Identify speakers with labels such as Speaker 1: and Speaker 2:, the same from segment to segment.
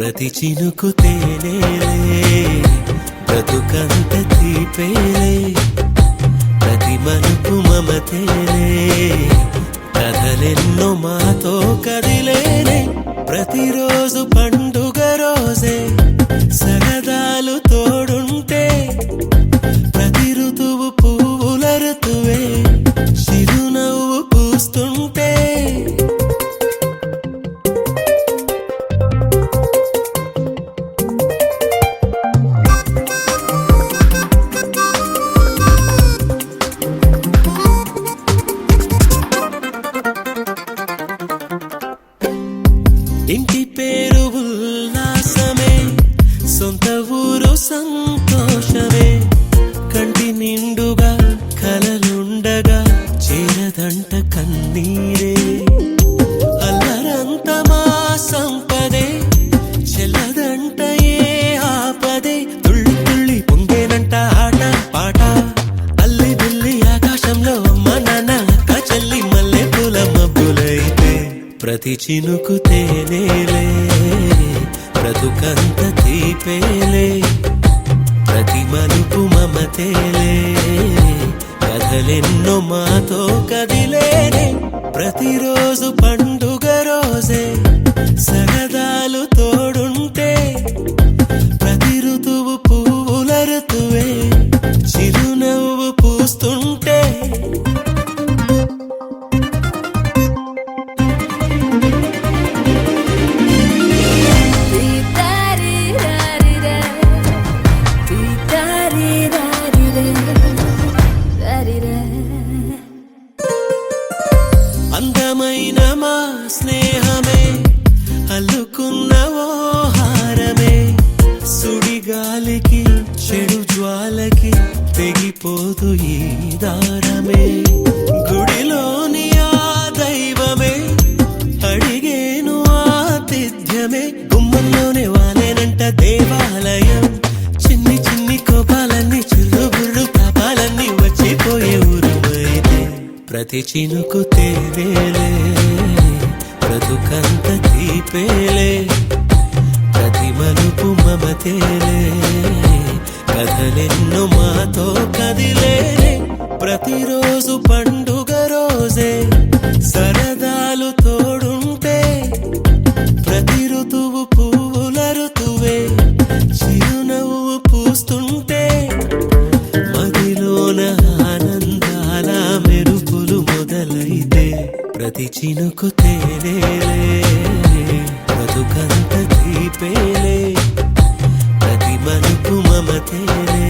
Speaker 1: ప్రతి చినుకు తేనేలే బ్రతుకంత తీపేలే ప్రతి మలుపు మమతేలే కథలెన్నో మాతో కదిలేనే ప్రతిరోజు పండుగ రోజే సరదాలు తోడుంటే ప్రతి ఋతువు పువ్వుల ఋతువే చిరునవ్వు పూస్తుంటే ఇంటి పేరు ఉల్లాసమే సొంత ఊరు సంతోషమే కంటి నిండుగా కలలుండగా చేరదంట కన్నీరే అల్లరంత మా సంపదే చెల్లదంట ఏ ఆపదే తుళ్ళి తుళ్ళి పొంగేనంట ఆట పాట అల్లి బిల్లి ఆకాశంలో అమ్మ నాన్న అక్క చెల్లి మల్లె పూల మబ్బులైతే ప్రతి చినుకు తేనేలే బ్రతుకంత తీపేలే ప్రతి మలుపు మమతేలే కథలెన్నో మాతో కదిలేనే ప్రతిరోజు పండుగ రోజే సరదాలు తోడుంటే ప్రతి ఋతువు పువ్వుల ఋతువే చిరునవ్వు పూస్తుంటే అందమైన మా స్నేహమే అల్లుకున్న ఓ హారమే సుడిగాలికి చెడు జ్వాలకి తెగిపోదు ఈ దారమే గుడిలోని ఆ దైవమే అడిగేను ఆతిథ్యమే గుమ్మంలోనే వాలేనంట దేవాలయం చిన్ని చిన్ని కోపాలన్నీ చిల్లుబుర్రు పాపాలన్నీ వచ్చిపోయే ఊరుమైతే ప్రతి చినుకు తేనేలే బ్రతుకంత తీపేలే ప్రతి మలుపు మమతేలే కథలెన్నో మాతో కదిలేనే ప్రతిరోజు పండుగ రోజే సరదాలు తోడుంటే ప్రతి ఋతువు పువ్వుల ఋతువే చిరునవ్వు పూస్తుంటే మదిలోన ఆనందాల మెరుపులు మొదలైతే ప్రతి చినుకు తేనేలే బ్రతుకంత తీపేలే ప్రతి మలుపు మమతేలే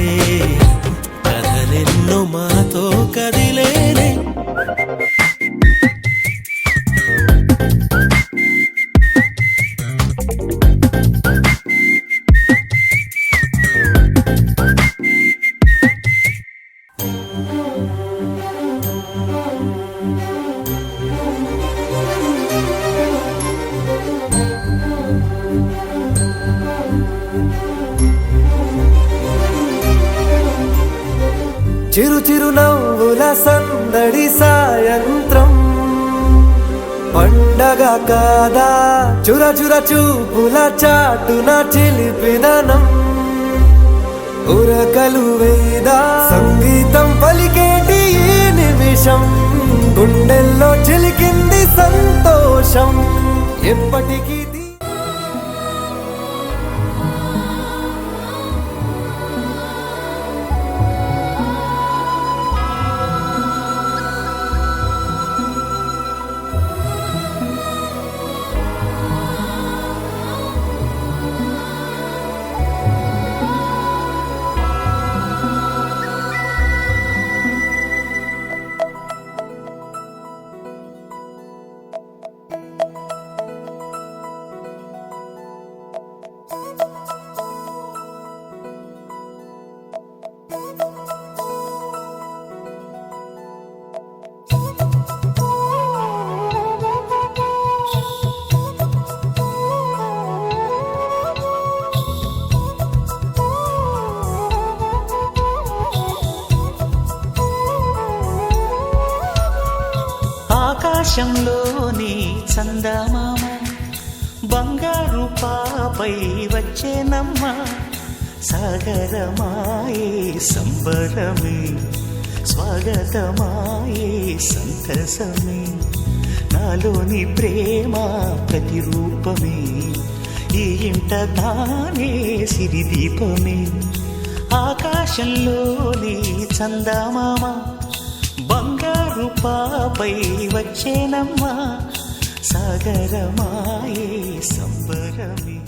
Speaker 1: కథలెన్నో మాతో కదిలేనే
Speaker 2: చిరు చిరు నవ్వుల సందడి సాయంత్రం పండగ కాదా చుర చుర చూపుల చాటున చిలిపిదనం ఉరకలు వేదా సంగీతం పలికేటి ఈ నిమిషం గుండెల్లో చిలికింది సంతోషం ఎప్పటికీ
Speaker 3: ఆకాశంలోని చందమామ బంగారు పాప రూపాపై వచ్చేనమ్మ సాగరమాయే సంబరమే స్వాగతమాయే సంతసమే నాలోని ప్రేమ ప్రతిరూపమే ఈ ఇంట తానే సిరిదీపమే ఆకాశంలోని చందమామ బంగారు పాపై వచ్చేనమ్మా సాగరమాయే సంబరమే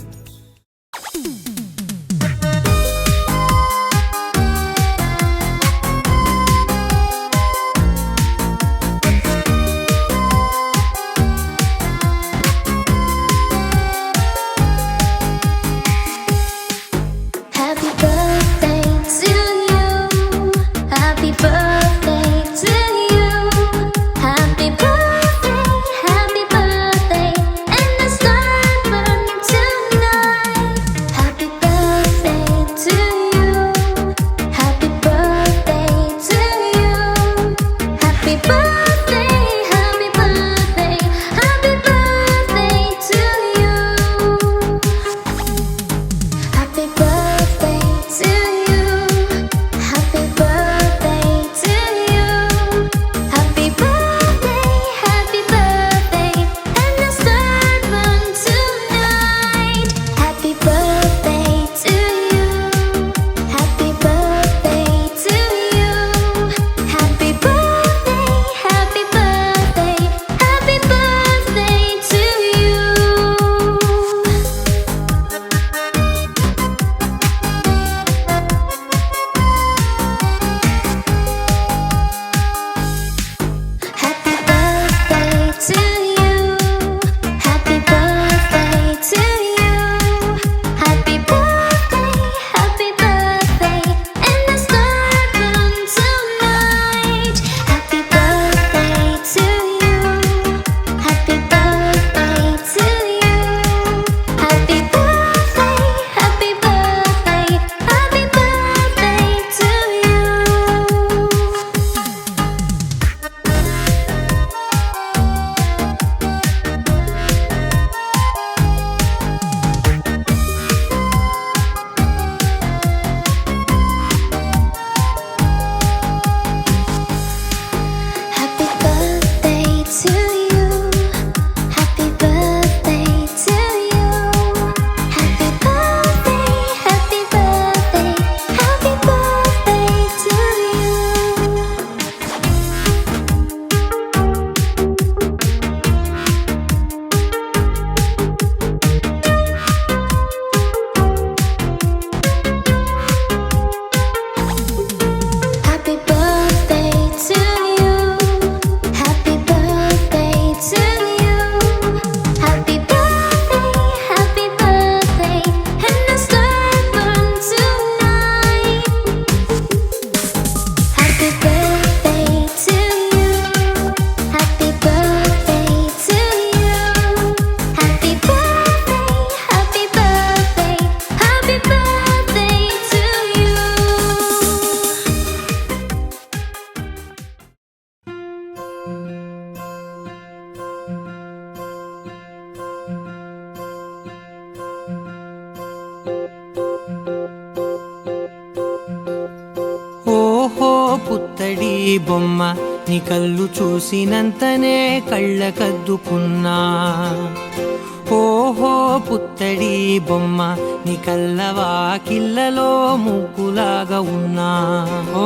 Speaker 4: పుత్తడి బొమ్మ నీ కళ్ళు చూసినంతనే కళ్ళకద్దుకున్నా. ఓహో పుత్తడి బొమ్మ నీ కళ్ళవాకిళ్ళలో ముగ్గులాగా ఉన్నా. ఓ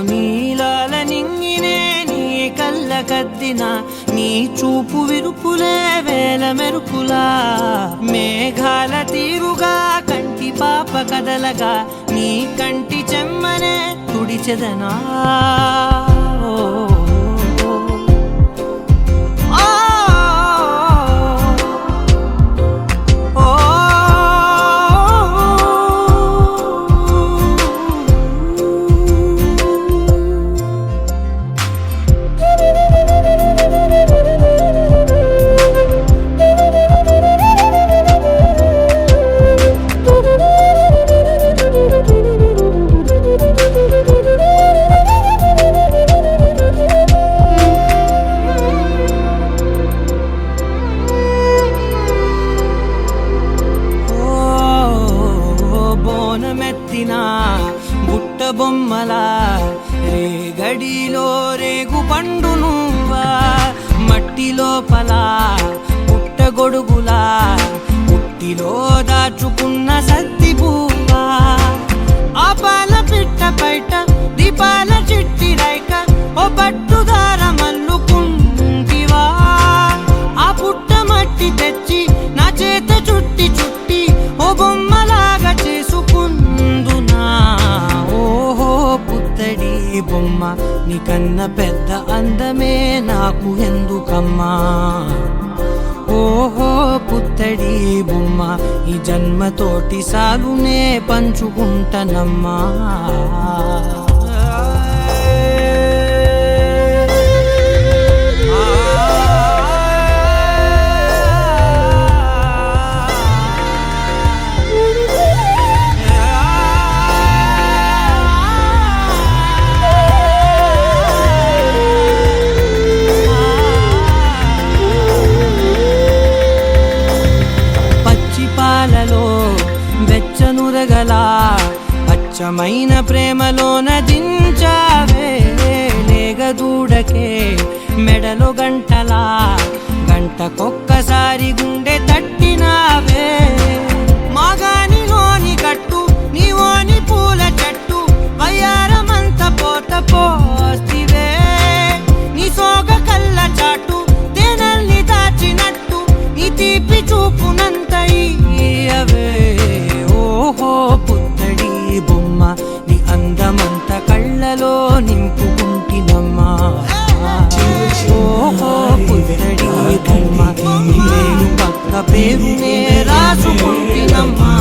Speaker 4: నీలాల నింగినే నీ కళ్ళకద్దిన నీ చూపు విరుపులే వేల మెరుపులా. మేఘాల తీరుగా కంటి పాప కదలగా నీ కంటి చెమ్మనే తుడిచెదనా. చేసిన బుట్ట బొమ్మలా రేగడిలో రేగు పండు నువ్వా మట్టి లోపల పుట్ట గొడుగులా పుట్టిలో దాచుకున్న సత్తి పువ్వా ఆ పాల పిట్ట బయట దీపాల చిట్టి రైక ఓ పట్టుదార మల్లుకుంటివా ఆ పుట్ట మట్టి తెచ్చి నా చేత చుట్టి చుట్టి ఓ బొమ్మలాగా చేసుకుందునా ఓహో పుత్తడి బొమ్మ నీకన్న పెద్ద అందమే నాకు ఎందుకమ్మా ఓహో పుత్తడి బొమ్మ ఈ జన్మతోటి సాలునే పంచుకుంటనమ్మా వెచ్చనురగల అచ్చమైన ప్రేమలోన దించావే లేగదూడకే మెడలో గంటలా గంటకొక్కసారి గుండె తట్టినావే మాగానిలోని గట్టు నీవోని పూల చెట్టు వయ్యారమంత పోత పోస్తివే నీ సోగ కళ్ళ చాటు తేనల్ని దాచినట్టు నీ తీపి చూపునంత ఇయ్యవే ఓహో పుత్తడి బొమ్మ నీ అందమంత కళ్ళలో నింపుకుంటినమ్మా ఓహో పుత్తడి బొమ్మ నేను పక్క పేరునే రాసుకుంటినమ్మా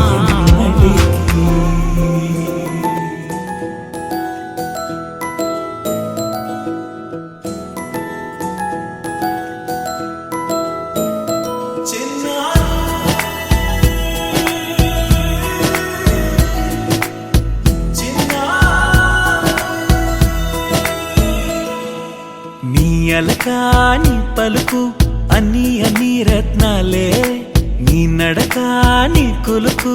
Speaker 3: అలకాని పలుకు అన్ని అన్ని రత్నాలే నీ నడకాని కులుకు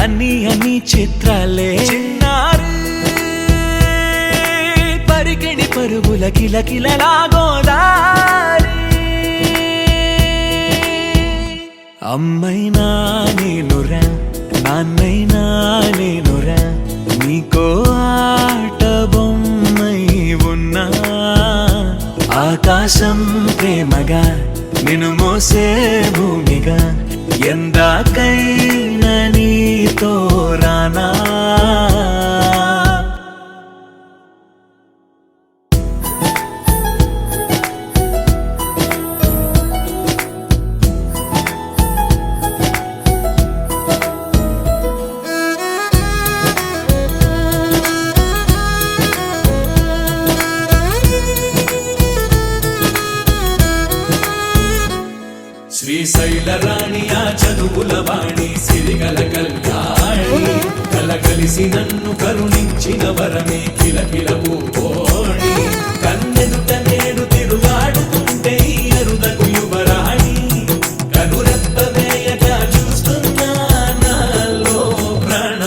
Speaker 3: అన్ని అన్ని చిత్రాలే చిన్నారు పరికిణి పరుగుల కిలకిలలాగోదారి అమ్మైనా నేనురా నాన్నైనా నేనురా నీకో ఆట బొమ్మై ఉన్నా ఆకాశం ప్రేమగా నిన్ను మోసే భూమిగా ఎందాకైనా నీతో రానా శ్రీశైల రాణి ఆ చదువుల వాణి సిరిగల కళ్యాణి కలగలిసి నన్ను కరుణించిన వరమే కిలకిల పూకోణి కన్నెదుట నేడు తిరుగాడుతుంటే అరుదకు యువరాణి కనురెప్ప వేయక చూస్తున్నా నాలో ప్రాణ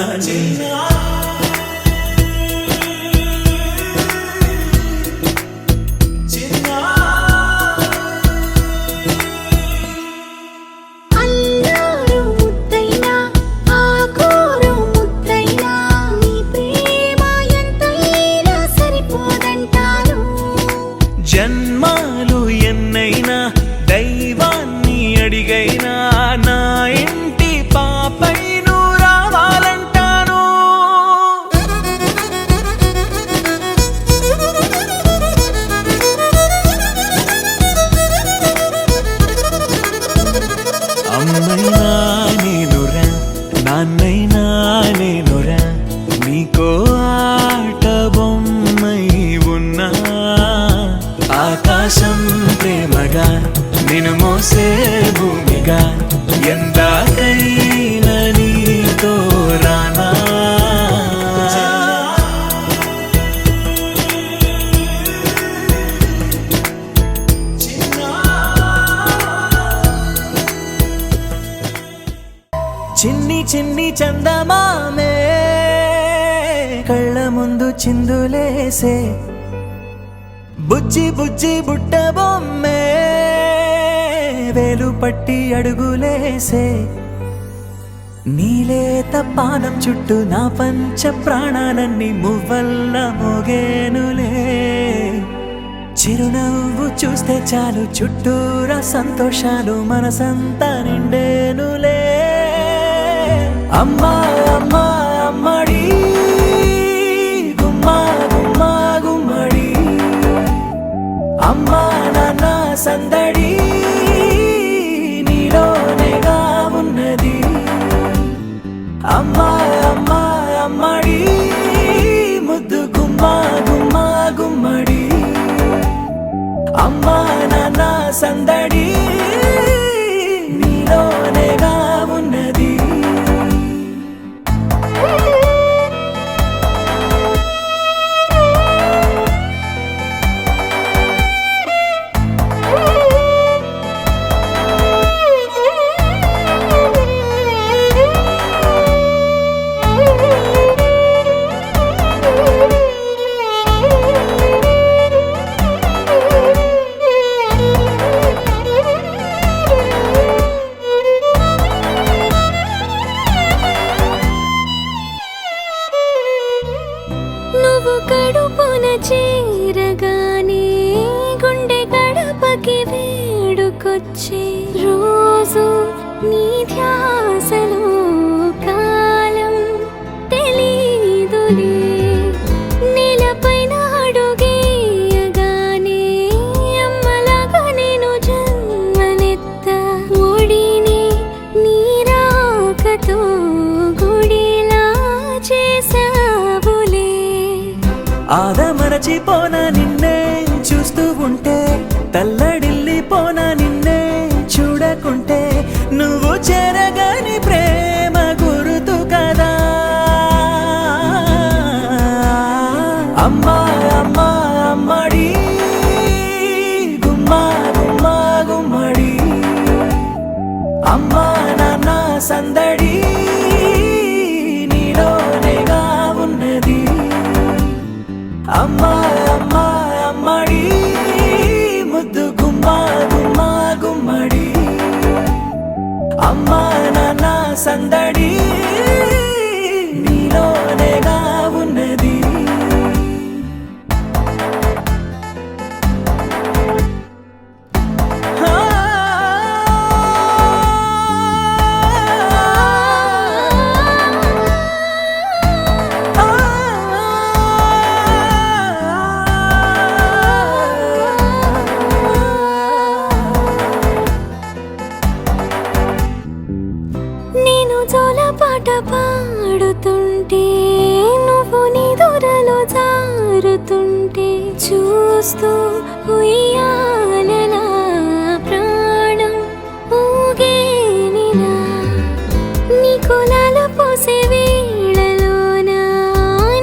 Speaker 3: జన్మాలు ఎన్నైనా దైవాన్ని అడిగైనా నా ఇంటి పాపై నువ్వు రావాలంటాను అమ్మైనా నేనురా నాన్నైనా నేనురా నీకో ఆట బొమ్మై ఉన్నా ఆకాశం ప్రేమగా నిన్ను మోసే భూమిగా ఎందాకైనా నీతో రానా చిన్ని చిన్ని చందమామే కళ్ళ ముందు చిందులేసే బుజ్జి బుజ్జి బుట్ట బొమ్మే వేలు పట్టి అడుగులేసే నీలేత పానం చుట్టూ నా పంచ ప్రాణాలన్నీ మువ్వల్ల మోగేనులే చిరునవ్వు చూస్తే చాలు చుట్టూరా సంతోషాలు మనసంతా నిండేనులే అమ్మా అమ్మా అమ్మడి గుమ్మా గుమ్మా గుమ్మడి అమ్మా నాన్న సందడి నీలోనేగా ఉన్నది అమ్మా అమ్మా అమ్మడి ముద్దు గుమ్మా గుమ్మా గుమ్మడి అమ్మా నాన్న సందడి నీలోనేగా ఉన్నది
Speaker 5: నువ్వు కడుపున చేరగానే గుండె గడపకి వేడుకొచ్చే రోజు నీ ధ్యాసలో కాలం తెలీదులే నేలపైన అడుగేయగానే అమ్మలాగా నేను జన్మనెత్త ఒడిని నీ రాకతో గుడిలా చేసావులే
Speaker 3: ఆదమరచిపోనా నిన్నే చూస్తూ ఉంటే తల్లడిల్లిపోనా నిన్నే చూడకుంటే నువ్వు చెరగని ప్రేమ గురుతు కదా అమ్మా అమ్మా అమ్మడి గుమ్మా గుమ్మా గుమ్మడి అమ్మా నాన్న సందడి నీలోనేగా ఉన్నది అమ్మా అమ్మా అమ్మడి ముద్దు గుమ్మా గుమ్మా గుమ్మడి అమ్మా నాన్న సందడి నీలోనేగా ఉన్నది
Speaker 5: నేను జోలపాట పాడుతుంటే నువ్వు నీ దూరలో జారుతుంటే చూస్తూ ఉయ్యాలలా ప్రాణం ఊగేనినా నీ కులాల పోసే వేళలోనా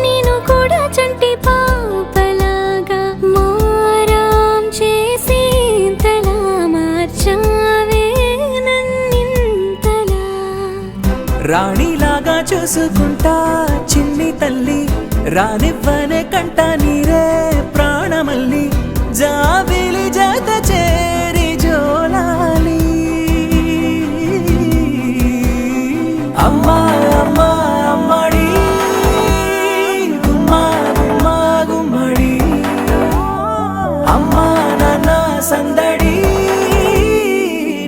Speaker 5: నేను కూడా చంటి పాపలాగా మారాం చేసేంతలా మార్చావే నన్నింతలా
Speaker 3: రాణిలాగా చూసుకుంటా చిన్ని తల్లి రానివ్వనే కంట నీరే ప్రాణమల్లి జాబిలి జత చేరి జోలాలి అమ్మా అమ్మా అమ్మడి గుమ్మా గుమ్మా గుమ్మడి అమ్మా నాన్న సందడి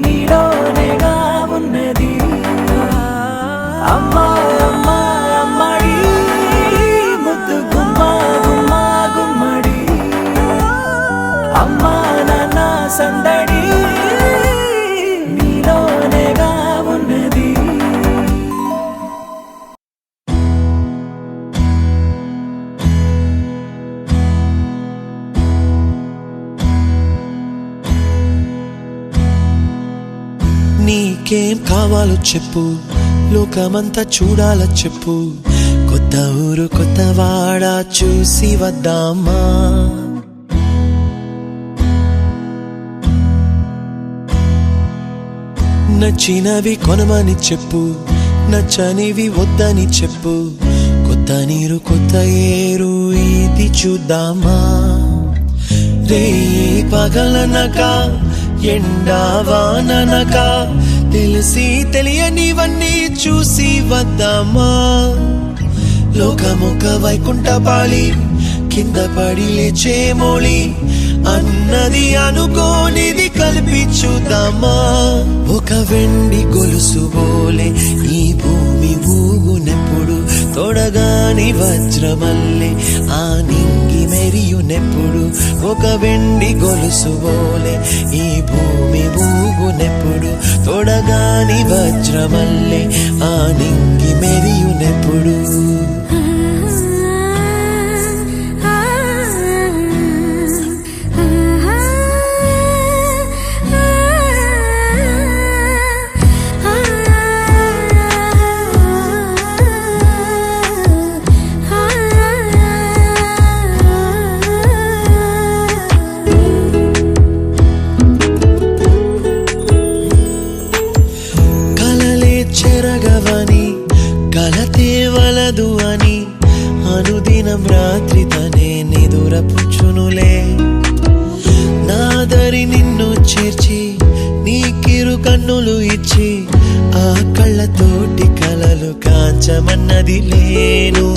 Speaker 3: నీలోనేగా ఉన్నది అమ్మా అమ్మా అమ్మడి ముద్దు గుమ్మా గుమ్మా గుమ్మడి అమ్మా నాన్న సందడి నీలోనేగా ఉన్నది
Speaker 1: నీకేం కావాలో చెప్పు లోకమంతా చూడాల చెప్పు కొత్త ఊరు కొత్త వాడ చూసి వద్దామా నచ్చినవి కొనమని చెప్పు నచ్చనివి వద్దని చెప్పు కొత్త నీరు కొత్త ఏరు ఇది చూద్దామా రే పగలనక ఎండా వాననక తెలిసి తెలియనివన్నీ చూసి వద్దామా లోకమొక వైకుంఠపాళి కింద పడి లేచే మోళి అన్నది అనుకోనిది కలిపి చూద్దామా ఒక వెండి గొలుసు బోలే ఈ భూమి ఊగునెప్పుడు తొడగాని వజ్రమల్లే ఆ నింగి మెరియునెప్పుడు ఒక వెండి గొలుసు బోలే ఈ భూమి ఊగునెప్పుడు తొడగాని వజ్రమల్లే ఆ నింగి మెరియునెప్పుడు చెరగవని కలతే వలదు అని అనుదినం రాత్రి తనే నిదురపుచ్చునులే నాదరి నిన్ను చేర్చి నీకిరు కన్నులు ఇచ్చి ఆ కళ్ళతోటి కలలు కాంచమన్నది లేను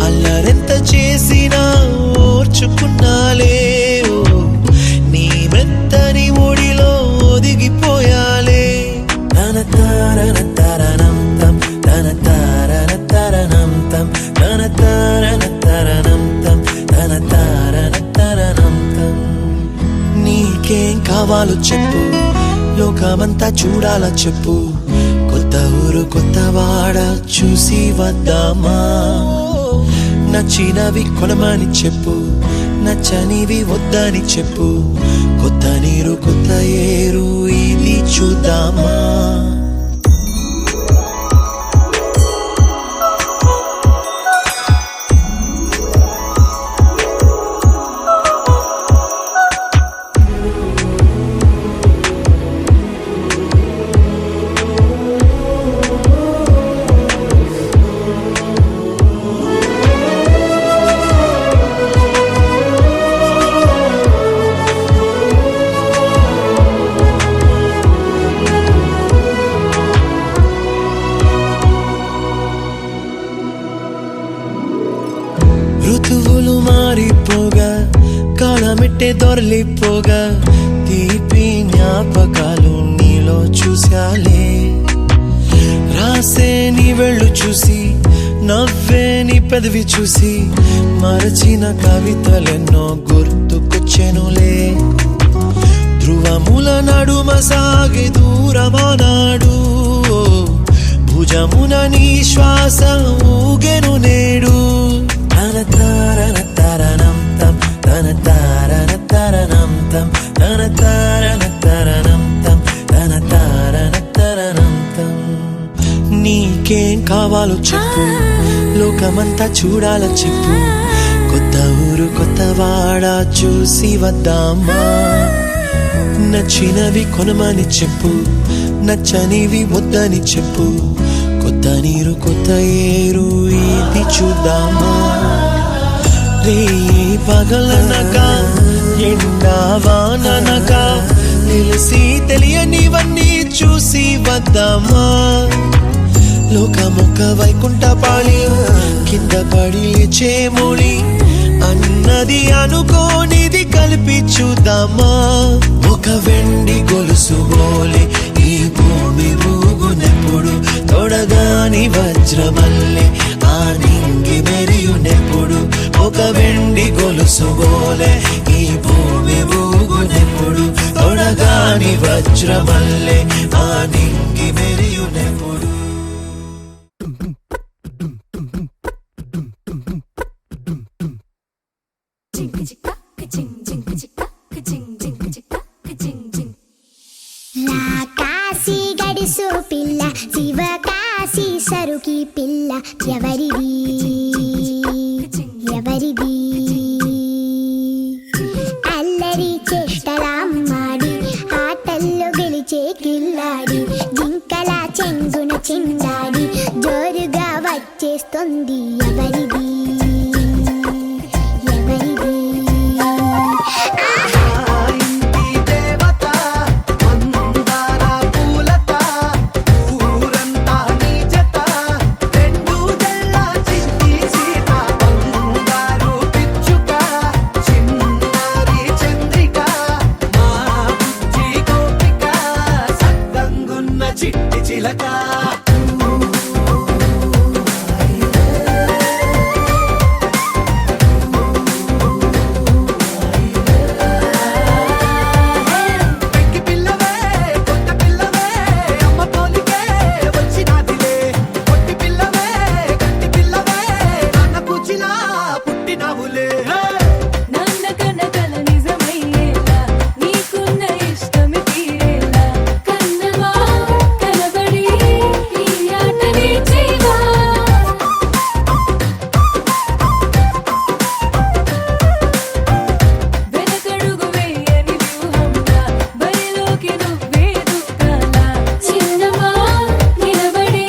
Speaker 1: అల్లరెంత చేసినా ఓర్చుకున్నాలే నీ మెత్తని ఒడిలో ఒదిగిపోయాలే తన తారన తరణం తం తన తారన తరణం తం తన తారన తరణం తం తన తారన తరణం తం నీకేం కావాలో చెప్పు లోకమంతా చూడాల చెప్పు కొత్త ఊరు కొత్త వాడ చూసి వద్దామా నచ్చినవి కొనమని చెప్పు నచ్చనివి వద్దని చెప్పు కొత్త నీరు కొత్త ఏరు ఇది చూద్దామా ఋతువులు మారిపోగా కాలమిట్టే దొరలిపోగా తీపి జ్ఞాపకాలు నీలో చూశాలే రాసే నీ వెళ్ళు చూసి నవ్వే నీ పెదవి చూసి మరచిన కవితలెన్నో గుర్తుకొచ్చెనులే ధ్రువముల నడుమ సాగే దూరమానాడు భుజమున నీ శ్వాస ఊగెను నేడు తన తారన తరణం తం తన తారన తరణం తం తన తారన తరణం తం తన తారన తరణం తం నీకేం కావాలో చెప్పు లోకమంతా చూడాల చెప్పు కొత్త ఊరు కొత్త వాడ చూసి వద్దామా నచ్చినవి కొనమని చెప్పు నచ్చనివి వద్దని చెప్పు కొత్త నీరు కొత్త ఏరు ఇది చూద్దామా రే పగలనక ఎండా వాననక తెలిసి తెలియనివన్నీ చూసి వద్దామా లోకమొక వైకుంఠపాళి కింద పడి లేచే మోళి అన్నది అనుకోనిది కలిపి చూద్దామా ఒక వెండి గొలుసు బోలే ఈ భూమి ఊగునెప్పుడు తొడగాని వజ్రమల్లే ఆ నింగి మెరియునెప్పుడు ఒక వెండి గొలుసు బోలే ఈ భూమి ఊగునెప్పుడు తొడగాని వజ్రమల్లే ఆ నింగి మెరియునెప్పుడు
Speaker 6: కాశీ గడిసు పిల్ల శివ కాశీ సరుకి పిల్ల ఎవరిది ఎవరిది అల్లరి చేష్టలామ్మాడి ఆటల్లో గెలిచే కిల్లాడి జింకల చెంగున చిందాడి జోరుగా వచ్చేస్తుంది ఎవరిది ఎవరిది
Speaker 2: ఇంటి దేవత మందార పూలత ఊరంతా నీ జత రెండు జల్ల చిట్టి సీత బంగారు పిచ్చుక చిన్నారి చంద్రిక మా బుజ్జి గోపిక సక్కంగున్న చిట్టి చిలక పెంకి పిల్లవే కొత్త పిల్లవే అమ్మ పోలికే వచ్చినాదిలే కొట్టి పిల్లవే గట్టి పిల్లవే నాన్న కూచిలా పుట్టినావులే
Speaker 3: నాన్న కనకల నిజమయ్యేలా నీకున్న ఇష్టమి తీరేలా కన్నవా కనబడి ఈ ఆట నేర్చేవా వెనకడుగు వేయని వ్యూహంలా బరిలోకి నువ్వే దూకాలా చిన్నవా నిలబడి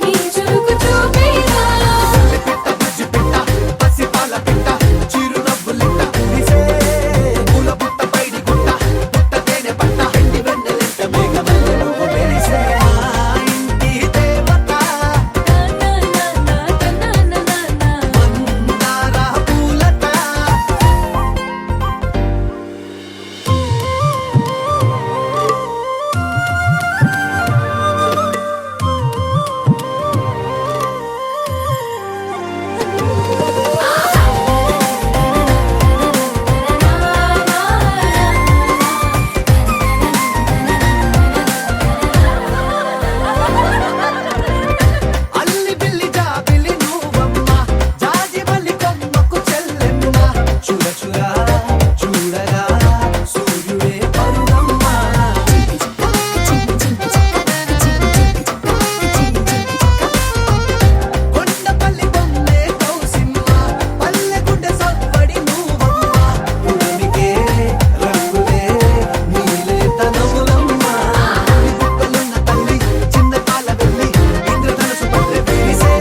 Speaker 3: నీ చురుకు చూపేలా
Speaker 2: పిట్ట బుజ్జి పిట్ట పసి పాల పిట్ట చిరునవ్వులిట్ట కురిసే పూల పుట్ట పైడి గుట్ట పుట్ట తేనె పట్ట ఎండి వెన్నెలెంట మేఘమల్లె నువ్వు మెరిసే ఇంటి దేవత మందార పూలత అల్లి బిల్లి జాబిలి నువ్వమ్మ జాజి మల్లి కొమ్మకు చెల్లెమ్మ చూడ చూడ చూడగా సూర్యుడే పరుగమ్మ కొండపల్లి బొమ్మే కౌసిమ్మ పల్లె గుడ్డ సవ్వడి నువ్వమ్మ ఉడమికే రంగులే నీలే తనములమ్మ బుక్కలున్న తల్లి చిన్న పాల వెళ్ళి ఇంద్రధనుసు పల్లె విరిసే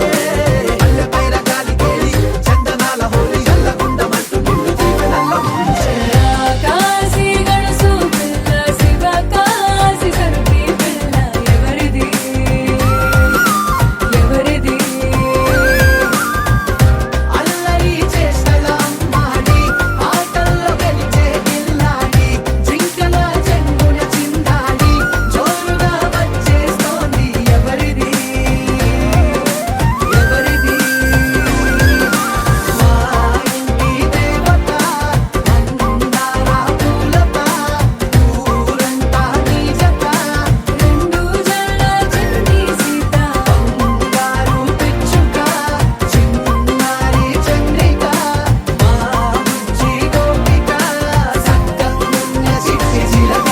Speaker 2: పల్లె పైర గాలి కేళి చందనాల హోలీ చల్లగుండమంటూ నిన్ను జీవనంలో ముంచే
Speaker 3: కాశీ గడుసు పిల్ల శివ కాశీ సరుకి పిల్ల ఎవరిది ఎవరిది
Speaker 2: అల్లరి చేష్టల అమ్మాడి ఆటల్లో గెలిచే గిల్లాడి జింకల చెంగున చిందాడి జోరుగా వచ్చేస్తోంది ఎవరిది ఎవరిది మా ఇంటి దేవత మందార పూలత ఊరంతా నీ జత
Speaker 3: రెండు జల్ల చిన్ని సీత
Speaker 2: బంగారు పిచ్చుక చిన్నారి చంద్రిక మా బుజ్జి గోపిక సక్కగున్న చిట్టి చిలక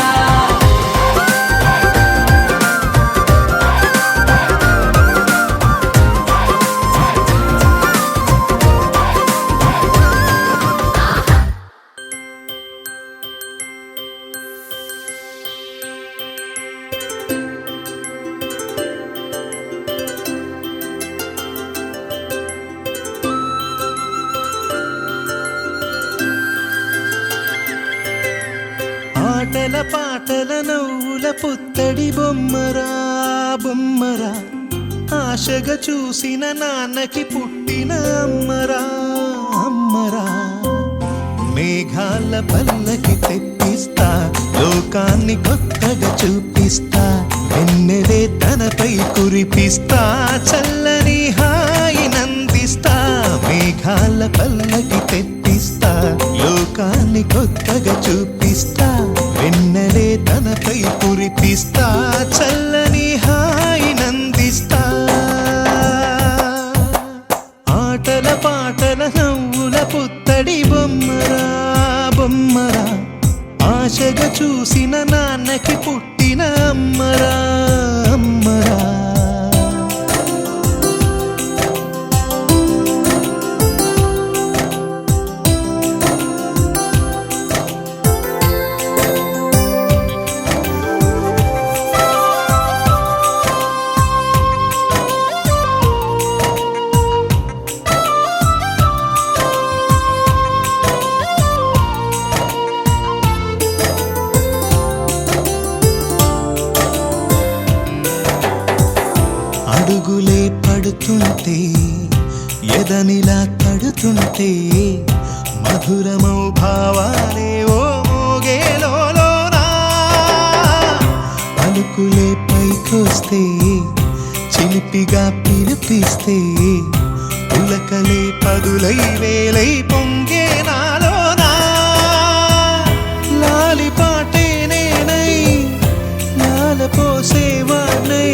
Speaker 1: ఆటల పాటల నవ్వుల పుత్తడి బొమ్మరా బొమ్మరా ఆశగా చూసిన నాన్నకి పుట్టిన అమ్మరా అమ్మరా మేఘాల పల్లకి తెప్పిస్తా లోకాన్ని కొత్తగా చూపిస్తా వెన్నెలే తనపై కురిపిస్తా చల్లని హాయి నందిస్తా మేఘాల పల్లకి తెప్పిస్తా లోకాన్ని కొత్తగా చూపిస్తా వెన్నెలే తనపై కురిపిస్తా చల్లని హాయి నందిస్తా ఆటల పాటల నవ్వుల పుత్తడి బొమ్మరా బొమ్మరా ఆశగా చూసిన నాన్నకి పుట్టిన అమ్మరా అమ్మరా పాడుతుంటే ఎదనిలా తడుతుంటే మధురమౌ భావాలే ఓ మోగేలోనా పలుకులే పైకొస్తే చిలిపిగా పిలిపిస్తే పులకలే పదులై వేలై పొంగే నాలోనా లాలి పాటే నేనై లాల పోసేవాణ్ణై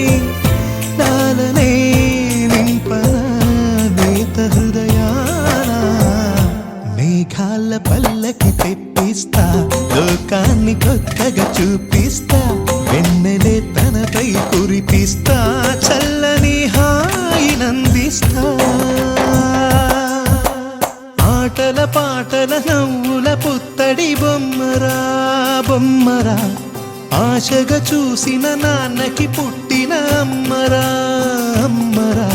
Speaker 1: లాలనే నింపనా నేత హృదయాన మేఘాల పల్లకి తెప్పిస్తా లోకాన్ని కొత్తగా చూపిస్తా వెన్నెలే తనపై కురిపిస్తా చల్లని హాయినందిస్తా ఆటల పాటల నవ్వుల పుత్తడి బొమ్మరా బొమ్మరా ఆశగా చూసిన నాన్నకి పుట్టిన అమ్మరా అమ్మరా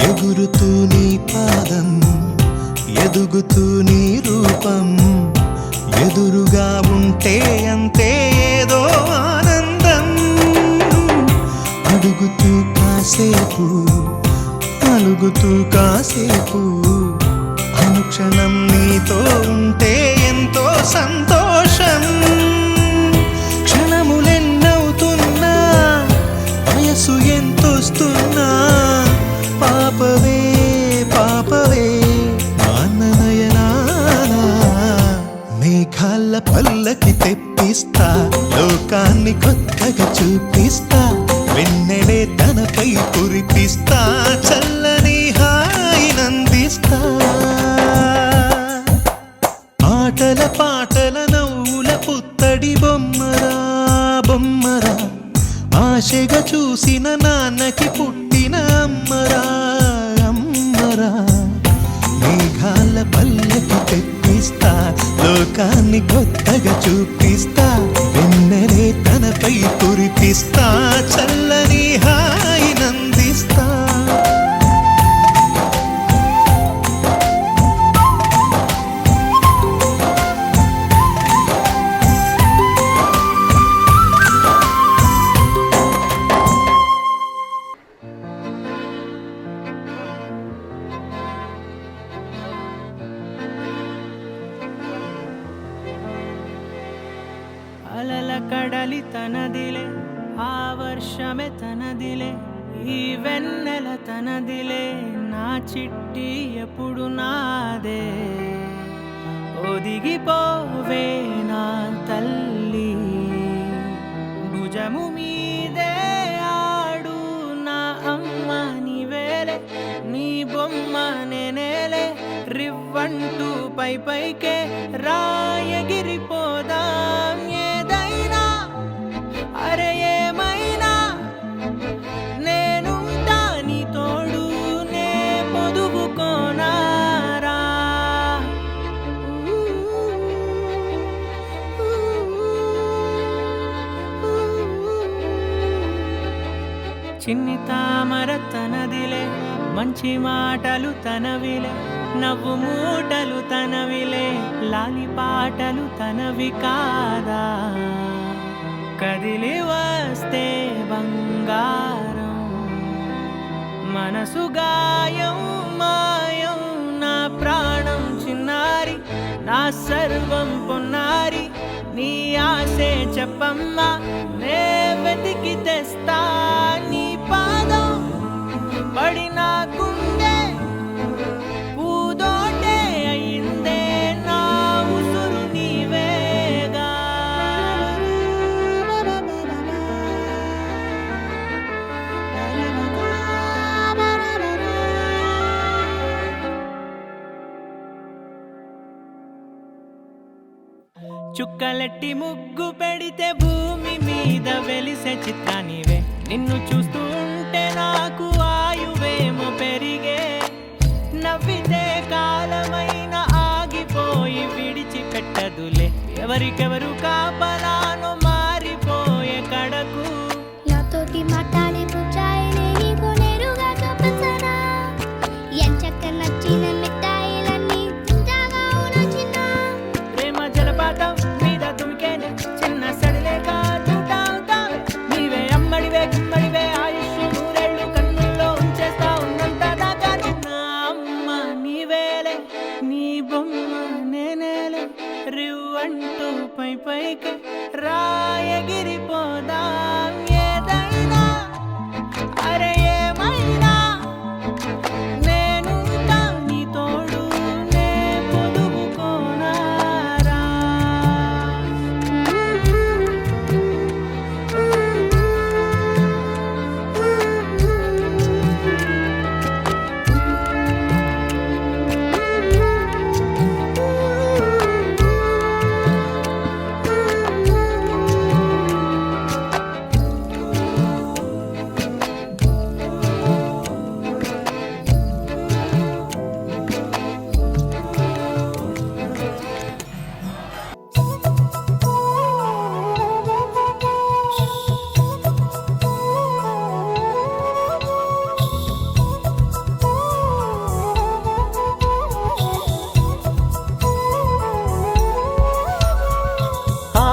Speaker 1: ఎగురుతూ నీ పాదం ఎదుగుతూ నీ రూపం ఎదురుగా ఉంటే అంతే ఏదో ఆనందం అడుగుతూ కాసేపు అలుగుతూ కాసేపు అనుక్షణం నీతో ఉంటే ఎంతో సంతోషం క్షణములెన్నవుతున్నా వయసు ఎంతొస్తున్నా పాపవే పాపవే మాననయనానా మేఘాల పల్లకి తెప్పిస్తా లోకాన్ని కొత్తగా చూపిస్తా వెన్నెలే తనపై కురిపిస్తా చల్లని హాయినందిస్తా ఆటల పాటల నవ్వుల పుత్తడి బొమ్మరా బొమ్మరా ఆశగా చూసిన నాన్నకి పుట్టిన అమ్మరా అమ్మరా మేఘాల పల్లకి తెప్పిస్తా లోకాన్ని కొత్తగా చూపిస్తా వెన్నెలే తనపై కురిపిస్తా చల్లని హాయినందిస్తా
Speaker 4: అలల కడలి తనదిలే ఆ వర్షమే తనదిలే ఈ వెన్నెల తనదిలే నా చిట్టి ఎప్పుడు నాదే ఒదిగిపోవే నా తల్లి భుజము మీదే ఆడు నా అమ్మ నీవేలే నీ బొమ్మ నేనేలే రివ్వంటూ పై పైకే రాయగిరిపోదాం ఏదైనా అరే ఏమైనా నేనుంటా నీ తోడు నే పొదుగుకోనారా చిన్ని తామర తనదిలే మంచి మాటలు తనవిలే నవ్వు మూటలు తనవిలే లాలి పాటలు తనవి కాదా కదిలి వస్తే బంగారం మనసు గాయం మాయం నా ప్రాణం చిన్నారి నా సర్వం పొన్నారి నీ ఆశే చెప్పమ్మా నే వెతికి తెస్తా నీ పాదం పడి నా గుండె పూదోటే అయిందే నా ఉసురు నీవేగా చుక్కలెట్టి ముగ్గు పెడితే భూమి మీద వెలిసే చిత్రానివే నిన్ను చూస్తూ ఉంటే నాకు ఆయువు నవ్వేమో పెరిగే నవ్వితే కాలమైన ఆగిపోయి విడిచిపెట్టదులే ఎవరికెవరు కాపలానో మారిపోయే కడకు
Speaker 6: నాతోటి మాట్లాడే పుచ్చాయిలే నీకు నేరుగా చూపించనా ఎంచక్క నచ్చిన మిఠాయిలన్నీ తింటాగా చిన్న
Speaker 4: ప్రేమ జలపాతం మీద తుమికేనే చిన్న సడిలేక చూటావుతావే నీవే అమ్మడివే గుమ్మడివే ఆయుష్ నూరేళ్ళు కన్నుల్లో ఉంచేస్తా ఉన్నంత దాకా నా అమ్మ నీవేలే నీ బొమ్మ నేనేలే రివ్వంటూ పై పైకి రాయగిరిపోదాం ఏదైనా అరే ఏమైనా నేను నీ తోడు నే పొదుపుకోనారా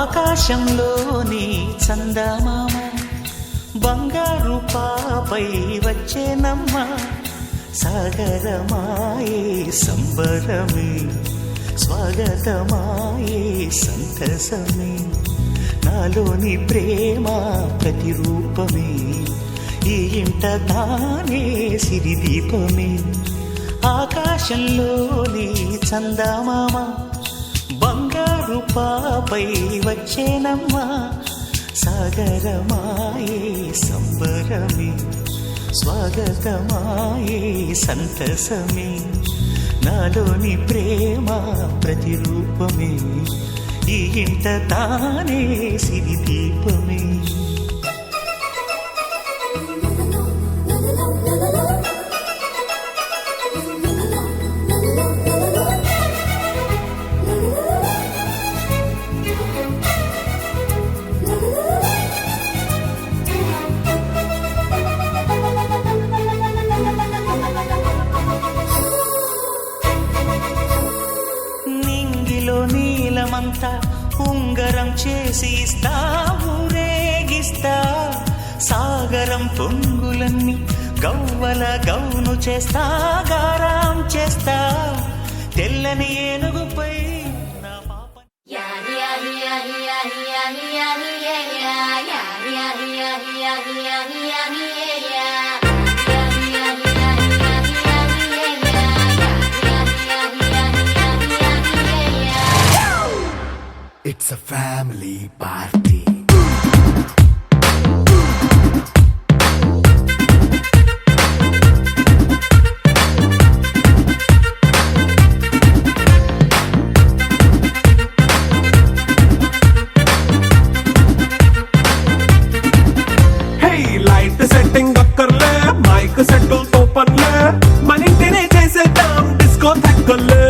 Speaker 7: ఆకాశంలోని చందమామ బంగారు పాపై వచ్చేనమ్మ సాగరమాయే సంబరమే స్వాగతమాయే సంతసమే నాలోని ప్రేమ ప్రతిరూపమే ఈ ఇంట తానే సిరిదీపమే ఆకాశంలోని చందమామ బంగారు పాపై వచ్చేనమ్మా సాగరమాయే సంబరమే స్వాగతమాయే సంతసమే నాలోని ప్రేమ ప్రతిరూపమే ఈ ఇంట తానే సిరిదీపమే నీలమంతా ఉంగరం చేసి ఇస్తా ఊరేగిస్తా సాగరం పొంగులన్నీ గవ్వల గౌను చేస్తా గారాం చేస్తా తెల్లని ఏనుగుపై నా పాప
Speaker 2: It's a family party. Hey, light setting akkarle, mic settle topanle, manintine chesedam disco thakkale.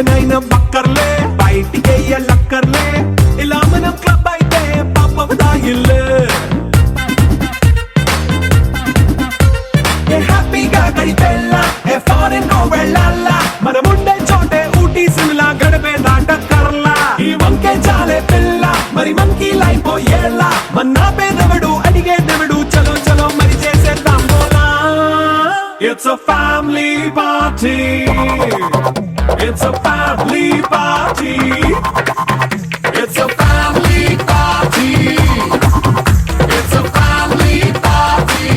Speaker 2: నైనా బక్కర్లే బయటికెయ్యలక్కర్లే ఇలా మనం క్లబ్ అయితే పాప దాయిల్లే ఏ హ్యాపీగా గడిపెల్లా ఏ ఫారెన్ నో వెళ్ళాలా మనముండే చోటే ఊటీ సిమ్లా గడిపే దాటక్కర్లా ఈ వంకే చాలే పిల్ల మరి మంకీ లైఫ్ ఏళ్ళ మన్నా పేదవడు అడిగేదెవడు చలో చలో మరి చేసేద్దాం బోలా it's a family party. It's a family party. It's a family party. It's a family party.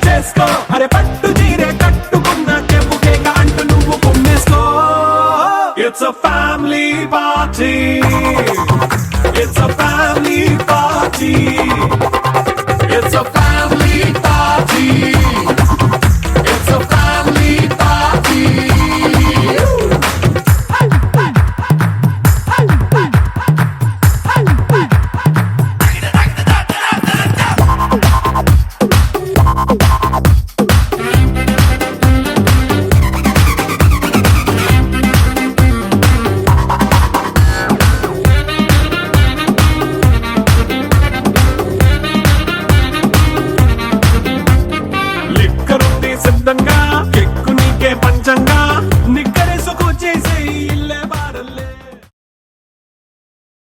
Speaker 2: చేసుకో అరే పట్టు చీరే కట్టుకున్న చెప్పు కేక అంటూ నువ్వు కుమ్మేసుకో It's a family party. It's a